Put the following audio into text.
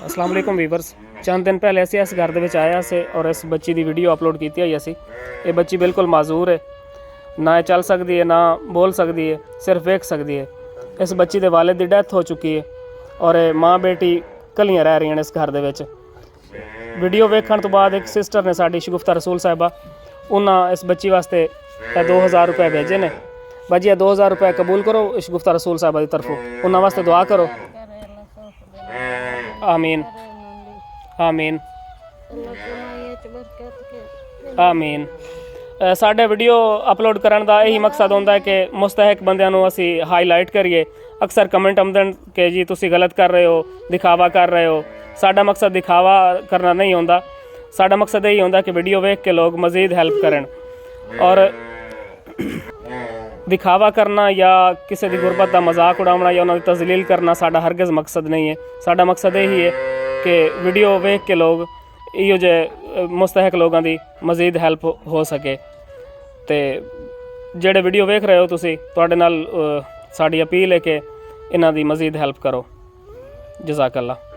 अस्सलाम वालेकुम वीवर्स। चंद दिन पहले ਅਸੀਂ ਇਸ ਘਰ ਦੇ ਵਿੱਚ ਆਇਆ ਸੀ ਔਰ ਇਸ ਬੱਚੀ ਦੀ ਵੀਡੀਓ ਅਪਲੋਡ ਕੀਤੀ ਹੋਈ ਸੀ। ਇਹ ਬੱਚੀ ਬਿਲਕੁਲ ਮਾਜ਼ੂਰ ਹੈ, ਨਾ ਇਹ ਚੱਲ ਸਕਦੀ ਹੈ, ਨਾ ਬੋਲ ਸਕਦੀ ਹੈ, ਸਿਰਫ ਵੇਖ ਸਕਦੀ ਹੈ। ਇਸ ਬੱਚੀ ਦੇ ਵਾਲਿਦ ਦੀ ਡੈਥ ਹੋ ਚੁੱਕੀ ਹੈ ਔਰ ਇਹ ਮਾਂ ਬੇਟੀ ਕੱਲੀਆਂ ਰਹਿ ਰਹੀਆਂ ਨੇ ਇਸ ਘਰ ਦੇ ਵਿੱਚ। ਵੀਡੀਓ ਵੇਖਣ ਤੋਂ ਬਾਅਦ ਇੱਕ ਸਿਸਟਰ ਨੇ ਸਾਡੀ ਸ਼ਗੁਫਤਾ ਰਸੂਲ ਸਾਹਿਬਾ, ਉਹਨਾਂ ਇਸ ਬੱਚੀ ਵਾਸਤੇ 2000 रुपये भेजे ने। भाजी 2000 रुपये कबूल करो शगुफ्ता रसूल साहब की तरफों, उन्होंने वास्ते दुआ करो। आमीन आमीन आमीन। साढ़े वीडियो अपलोड करने का यही मकसद होता है कि मुस्तहक बंदियां असी हाईलाइट करिए। अक्सर कमेंट आमदन कि जी तुसी गलत कर रहे हो, दिखावा कर रहे हो। साडा मकसद दिखावा करना नहीं होता, साडा मकसद यही होता कि वीडियो वेख के लोग मज़ीद हैल्प करें। और दिखावा करना या किसी की गुरबत का मजाक उड़ाना या उन्होंने तजलील करना साडा हरगिज़ मकसद नहीं है। साडा मकसद यही है कि वीडियो वेख के लोग इहो जे मुस्तहक लोगों की मज़ीद हैल्प हो सके। तो जेड़े वीडियो वेख रहे हो तुसी, तुहाडे नाल साडी अपील है कि इन्हां दी मज़ीद हैल्प करो। जज़ाकल्लाह।